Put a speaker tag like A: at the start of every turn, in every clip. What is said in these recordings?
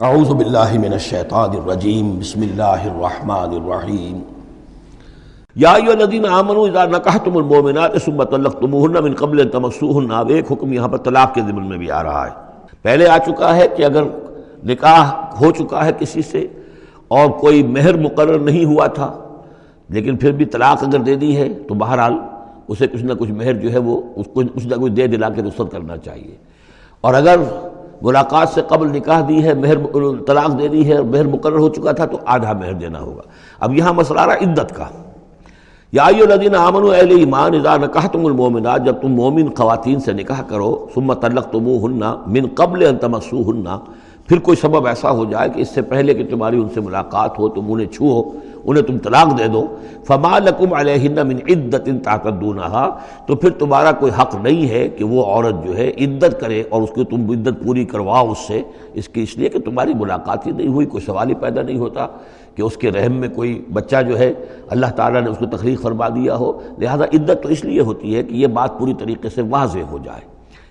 A: اعوذ باللہ من الشیطان الرجیم بسم اللہ الرحمن الرحیم یا ایھا الذین آمنوا اذا نکحتم المؤمنات ثم طلقتموہن من قبل ان تمسوہن، اب ایک حکم یہاں پر طلاق کے ضمن میں بھی آ رہا ہے۔ پہلے آ چکا ہے کہ اگر نکاح ہو چکا ہے کسی سے اور کوئی مہر مقرر نہیں ہوا تھا لیکن پھر بھی طلاق اگر دے دی ہے تو بہرحال اسے کچھ نہ کچھ مہر جو ہے وہ اس کو کچھ نہ کچھ دے دلا کے رخصت کرنا چاہیے، اور اگر ملاقات سے قبل نکاح دی ہے، مہر طلاق دے دی ہے اور مہر مقرر ہو چکا تھا تو آدھا مہر دینا ہوگا۔ اب یہاں مسئلہ آ رہا ہے عدت کا۔ یا ایھا الذین آمنوا، اہل ایمان، اذا نکحتم المؤمنات، جب تم مومن خواتین سے نکاح کرو، ثم طلقتموہن من قبل ان تمسوہن، پھر کوئی سبب ایسا ہو جائے کہ اس سے پہلے کہ تمہاری ان سے ملاقات ہو، تم انہیں چھو، انہیں تم طلاق دے دو، فما لکم علیہن من عدۃ تعتدونہا، تو پھر تمہارا کوئی حق نہیں ہے کہ وہ عورت جو ہے عدت کرے اور اس کو تم عدت پوری کرواؤ اس لیے کہ تمہاری ملاقات ہی نہیں ہوئی، کوئی سوال ہی پیدا نہیں ہوتا کہ اس کے رحم میں کوئی بچہ جو ہے اللہ تعالیٰ نے اس کو تخلیق فرما دیا ہو۔ لہذا عدت تو اس لیے ہوتی ہے کہ یہ بات پوری طریقے سے واضح ہو جائے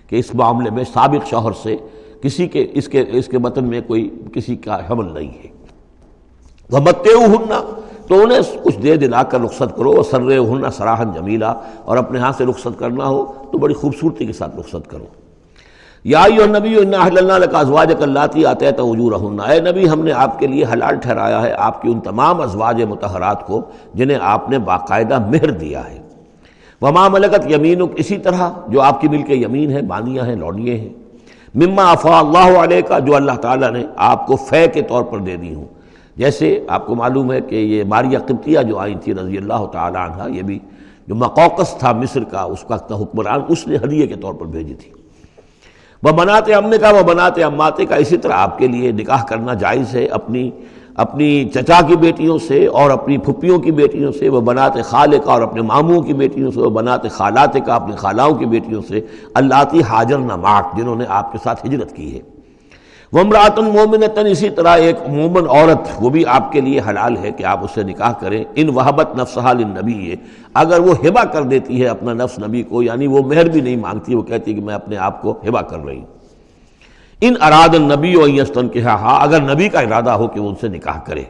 A: کہ اس معاملے میں سابق شوہر سے کسی کے اس کے وطن میں کوئی کسی کا حمل نہیں ہے۔ وَمَتِّعُوهُنَّ، تو انہیں کچھ دے دلا کر رخصت کرو، وَسَرِّحُوهُنَّ سَرَاحًا جَمِيلًا، اور اپنے ہاتھ سے رخصت کرنا ہو تو بڑی خوبصورتی کے ساتھ رخصت کرو۔ یا ایھا النبی انا احللنا لک ازواجک اللاتی آتیت اجورہن، اے نبی ہم نے آپ کے لیے حلال ٹھہرایا ہے آپ کی ان تمام ازواج مطہرات کو جنہیں آپ نے باقاعدہ مہر دیا ہے۔ وما ملکت یمینک، اسی طرح جو آپ کی ملک یمین ہے، بانیاں ہیں، لونڈیے ہیں۔ مما افاء اللہ علیک، جو اللہ تعالیٰ نے آپ کو فے کے طور پر دے دی ہوں، جیسے آپ کو معلوم ہے کہ یہ ماریہ قبطیہ جو آئی تھی رضی اللہ تعالیٰ عنہ، یہ بھی جو مقوقس تھا مصر کا اس وقت کا حکمران، اس نے ہدیے کے طور پر بھیجی تھی۔ وہ بنات عمے کا، وہ بنات عماتے کا، اسی طرح آپ کے لیے نکاح کرنا جائز ہے اپنی چچا کی بیٹیوں سے اور اپنی پھپھیوں کی بیٹیوں سے، وہ بنات خالے کا، اور اپنے ماموں کی بیٹیوں سے، وہ بنات خالات کا، اپنی خالاؤں کی بیٹیوں سے، اللاتی ہاجرن معک، جنہوں نے آپ کے ساتھ ہجرت کی ہے۔ وامرأۃ مومنۃ، اسی طرح ایک مومن عورت وہ بھی آپ کے لیے حلال ہے کہ آپ اس سے نکاح کریں، ان وہبت نفسہا للنبی، اگر وہ ہبہ کر دیتی ہے اپنا نفس نبی کو، یعنی وہ مہر بھی نہیں مانگتی، وہ کہتی ہے کہ میں اپنے آپ کو ہبہ کر رہی ہوں۔ ان اراد النبی ان یستنکحھا، اگر نبی کا ارادہ ہو کہ وہ ان سے نکاح کرے،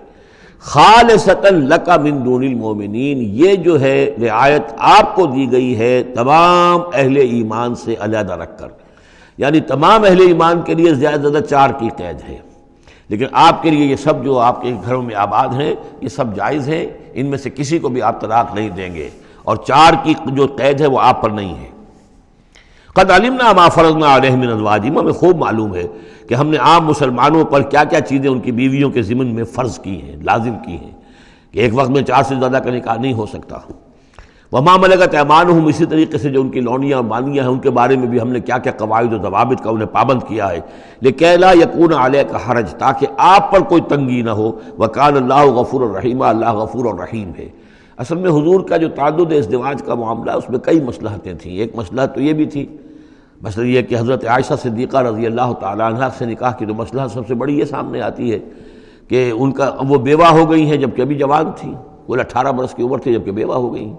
A: خالصۃ لک من دون المؤمنین، یہ جو ہے رعایت آپ کو دی گئی ہے تمام اہل ایمان سے علیحدہ رکھ کر، یعنی تمام اہل ایمان کے لیے زیادہ سے زیادہ 4 کی قید ہے، لیکن آپ کے لیے یہ سب جو آپ کے گھروں میں آباد ہیں یہ سب جائز ہیں، ان میں سے کسی کو بھی آپ طلاق نہیں دیں گے، اور 4 کی جو قید ہے وہ آپ پر نہیں ہے۔ قد علمنا ما فرضنا علیہم من ازواجہم، ہمیں خوب معلوم ہے کہ ہم نے عام مسلمانوں پر کیا کیا چیزیں ان کی بیویوں کے ضمن میں فرض کی ہیں، لازم کی ہیں، کہ ایک وقت میں 4 سے زیادہ کا نکاح نہیں ہو سکتا۔ وما ملکت ایمانہم، اسی طریقے سے جو ان کی لونڈیاں اور بانیاں ہیں ان کے بارے میں بھی ہم نے کیا کیا قواعد و ضوابط کا انہیں پابند کیا ہے، لکے لا یکون علیک حرج، تاکہ آپ پر کوئی تنگی نہ ہو، وکان اللہ غفور الرحیم، اللہ غفور الرحیم ہے۔ اصل میں حضور کا جو تعدد ازدواج کا معاملہ اس میں کئی مصلحتیں تھیں، ایک مصلحت تو یہ بھی تھی، مثلا یہ کہ حضرت عائشہ صدیقہ رضی اللہ تعالیٰ عنہ سے نکاح کی تو مصلحت سب سے بڑی یہ سامنے آتی ہے کہ ان کا وہ بیوہ ہو گئی ہیں جبکہ ابھی جوان تھیں، کل 18 برس کی عمر تھی جبکہ بیوہ ہو گئی ہیں،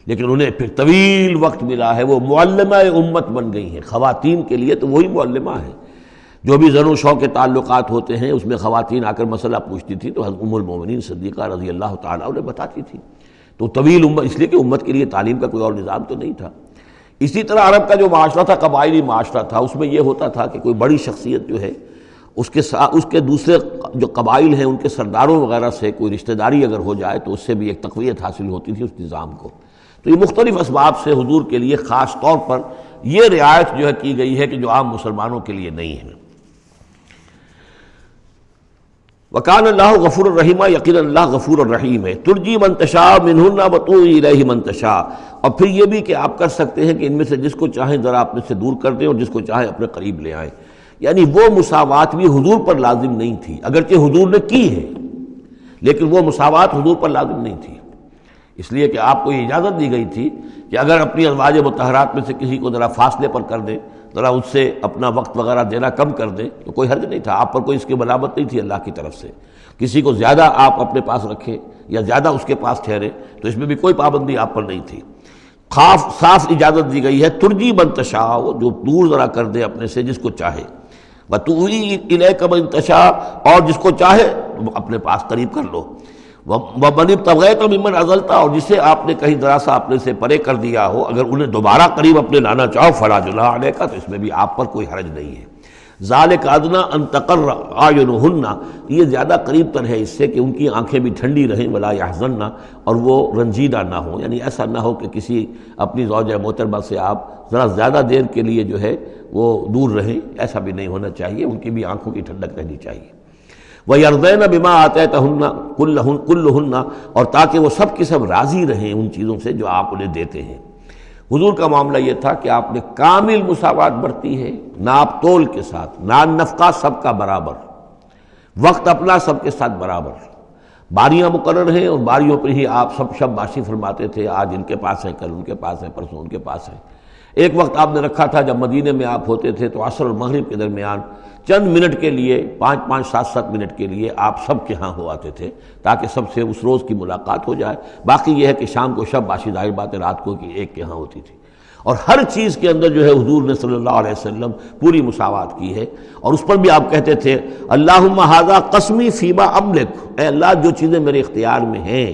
A: لیکن انہیں پھر طویل وقت ملا ہے، وہ معلمہ امت بن گئی ہیں۔ خواتین کے لیے تو وہی معلمہ ہے، جو بھی زن و شوق کے تعلقات ہوتے ہیں اس میں خواتین آ کر مسئلہ پوچھتی تھی تو ام المومنین صدیقہ رضی اللہ تعالیٰ انہیں بتاتی تھی، تو طویل امت، اس لیے کہ امت کے لیے تعلیم کا کوئی اور نظام تو نہیں تھا۔ اسی طرح عرب کا جو معاشرہ تھا قبائلی معاشرہ تھا، اس میں یہ ہوتا تھا کہ کوئی بڑی شخصیت جو ہے اس کے دوسرے جو قبائل ہیں ان کے سرداروں وغیرہ سے کوئی رشتہ داری اگر ہو جائے تو اس سے بھی ایک تقویت حاصل ہوتی تھی اس نظام کو۔ تو یہ مختلف اسباب سے حضور کے لیے خاص طور پر یہ رعایت جو ہے کی گئی ہے کہ جو عام مسلمانوں کے لیے نہیں ہے۔ وکان اللہ غفور الرحیم، یقینا اللہ غفور الرحیم ہے۔ ترجی من تشاء منہن وتؤوی الیہ من تشاء، اور پھر یہ بھی کہ آپ کر سکتے ہیں کہ ان میں سے جس کو چاہیں ذرا اپنے سے دور کر دیں اور جس کو چاہیں اپنے قریب لے آئیں، یعنی وہ مساوات بھی حضور پر لازم نہیں تھی، اگرچہ حضور نے کی ہے لیکن وہ مساوات حضور پر لازم نہیں تھی، اس لیے کہ آپ کو یہ اجازت دی گئی تھی کہ اگر اپنی ازواج مطہرات میں سے کسی کو ذرا فاصلے پر کر دیں، ذرا اس سے اپنا وقت وغیرہ دینا کم کر دیں تو کوئی حرج نہیں تھا، آپ پر کوئی اس کی ملامت نہیں تھی اللہ کی طرف سے۔ کسی کو زیادہ آپ اپنے پاس رکھیں یا زیادہ اس کے پاس ٹھہرے تو اس میں بھی کوئی پابندی آپ پر نہیں تھی، صاف اجازت دی گئی ہے۔ ترجی من تشاء، جو دور ذرا کر دے اپنے سے جس کو چاہے، وَتُؤْوِي إِلَيْكَ مَن تَشَاءُ، اور جس کو چاہے تم اپنے پاس قریب کر لو، وَمَنِ ابْتَغَيْتَ مِمَّنْ عَزَلْتَ، اور جسے آپ نے کہیں ذرا سا اپنے سے پرے کر دیا ہو، اگر انہیں دوبارہ قریب اپنے لانا چاہو فَلَا جُنَاحَ عَلَيْكَ، تو اس میں بھی آپ پر کوئی حرج نہیں ہے۔ ذَلِكَ أَدْنَىٰ أَن تَقَرَّ أَعْيُنُهُنَّ، یہ زیادہ قریب تر ہے اس سے کہ ان کی آنکھیں بھی ٹھنڈی رہیں، وَلَا يَحْزَنَّ، اور وہ رنجیدہ نہ ہوں، یعنی ایسا نہ ہو کہ کسی اپنی زوجہ محترمہ سے آپ ذرا زیادہ دیر کے لیے جو ہے وہ دور رہیں، ایسا بھی نہیں ہونا چاہیے، ان کی بھی آنکھوں کی ٹھنڈک رہنی چاہیے۔ وَيَرْضَيْنَ بِمَا آتَيْتَهُنَّ كُلَّهُنَّ، اور تاکہ وہ سب کی سب راضی رہیں ان چیزوں سے جو آپ انہیں دیتے ہیں۔ حضور کا معاملہ یہ تھا کہ آپ نے کامل مساوات برتی ہے، ناپ تول کے ساتھ، نان نفقہ سب کا برابر، وقت اپنا سب کے ساتھ برابر، باریاں مقرر ہیں اور باریوں پر ہی آپ سب شب باشی فرماتے تھے، آج ان کے پاس ہیں، کل ان کے پاس ہیں، پرسوں ان کے پاس ہیں۔ ایک وقت آپ نے رکھا تھا جب مدینے میں آپ ہوتے تھے تو عصر اور مغرب کے درمیان چند منٹ کے لیے، 5-5 7-7 منٹ کے لیے آپ سب کے ہاں ہو آتے تھے تاکہ سب سے اس روز کی ملاقات ہو جائے۔ باقی یہ ہے کہ شام کو شب باشی، ظاہر بات ہے رات کو کہ ایک کے ہاں ہوتی تھی، اور ہر چیز کے اندر جو ہے حضور نے صلی اللہ علیہ وسلم پوری مساوات کی ہے۔ اور اس پر بھی آپ کہتے تھے اللہم ھذا قسمی فیما املک، اے اللہ جو چیزیں میرے اختیار میں ہیں،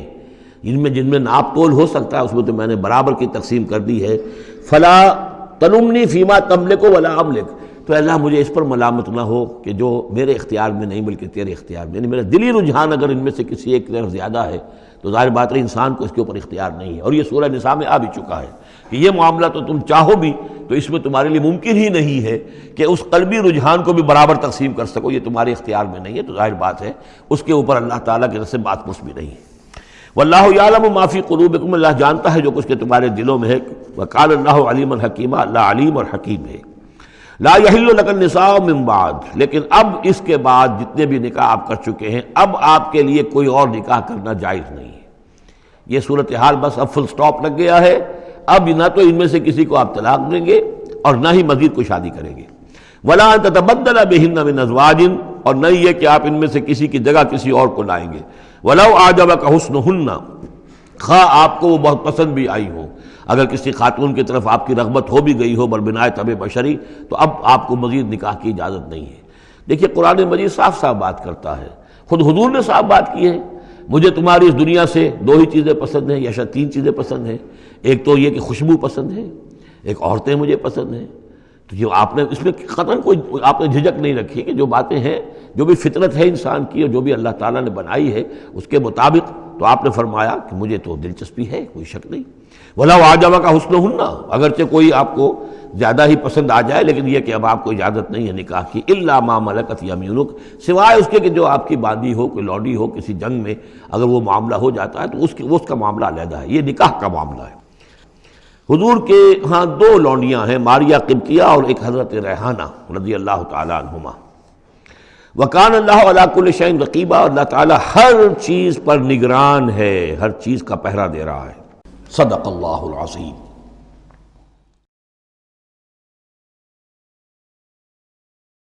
A: جن میں ناپ تول ہو سکتا ہے اس میں تو میں نے برابر کی تقسیم کر دی ہے، فلا تلمنی فیما تملک ولا املک، تو اللہ مجھے اس پر ملامت نہ ہو کہ جو میرے اختیار میں نہیں بلکہ تیرے اختیار میں، یعنی میرا دلی رجحان اگر ان میں سے کسی ایک طرف زیادہ ہے تو ظاہر بات ہے انسان کو اس کے اوپر اختیار نہیں ہے، اور یہ سورہ نساء میں آ بھی چکا ہے کہ یہ معاملہ تو تم چاہو بھی تو اس میں تمہارے لیے ممکن ہی نہیں ہے کہ اس قلبی رجحان کو بھی برابر تقسیم کر سکو، یہ تمہارے اختیار میں نہیں ہے، تو ظاہر بات ہے اس کے اوپر اللہ تعالیٰ کی طرف سے بات پوچھ بھی نہیں ہے۔ واللہ یعلم ما فی قلوبکم، اللہ جانتا ہے جو کچھ کہ تمہارے دلوں میں ہے، وقال اللہ علیما حکیما، اللہ علیم اور حکیم ہے۔ لا یحل لک النساء من بعد، لیکن اب اس کے بعد جتنے بھی نکاح آپ کر چکے ہیں اب آپ کے لیے کوئی اور نکاح کرنا جائز نہیں ہے۔ یہ صورتحال بس اب فل سٹاپ لگ گیا ہے، اب نہ تو ان میں سے کسی کو آپ طلاق دیں گے اور نہ ہی مزید کوئی شادی کریں گے۔ ولا ان تتبدل بہن من ازواج، اور نہ یہ کہ آپ ان میں سے کسی کی جگہ کسی اور کو لائیں گے۔ ولو اعجبک حسنہن، خواہ آپ کو وہ بہت پسند بھی آئی ہو، اگر کسی خاتون کی طرف آپ کی رغبت ہو بھی گئی ہو بربنائے طبع بشری، تو اب آپ کو مزید نکاح کی اجازت نہیں ہے۔ دیکھیے قرآن مجید صاف صاف بات کرتا ہے، خود حضور نے صاف بات کی ہے، مجھے تمہاری اس دنیا سے 2 ہی چیزیں پسند ہیں یا شاید 3 چیزیں پسند ہیں، ایک تو یہ کہ خوشبو پسند ہے، ایک عورتیں مجھے پسند ہیں۔ تو یہ آپ نے اس میں قطعاً کوئی آپ نے جھجک نہیں رکھی کہ جو باتیں ہیں، جو بھی فطرت ہے انسان کی اور جو بھی اللہ تعالیٰ نے بنائی ہے اس کے مطابق، تو آپ نے فرمایا کہ مجھے تو دلچسپی ہے، کوئی شک نہیں۔ وَلَوْ أَعْجَبَكَ حُسْنُهُنَّ، اگرچہ کوئی آپ کو زیادہ ہی پسند آ جائے، لیکن یہ کہ اب آپ کو اجازت نہیں ہے نکاح کی، إِلَّا مَا مَلَكَتْ يَمِينُكَ، سوائے اس کے کہ جو آپ کی باندھی ہو، کوئی لوڈی ہو، کسی جنگ میں اگر وہ معاملہ ہو جاتا ہے تو اس کا معاملہ علیحدہ ہے، یہ نکاح کا معاملہ ہے۔ حضور کے ہاں 2 لونڈیاں ہیں، ماریہ قبطیہ اور ایک حضرت ریحانہ رضی اللہ تعالیٰ عنہما۔ وَكَانَ اللَّهُ عَلَىٰ كُلِّ شَيْءٍ رَقِيبًا، اللہ تعالیٰ ہر چیز پر نگران ہے، ہر چیز کا پہرہ دے رہا ہے۔ صدق اللہ العظیم۔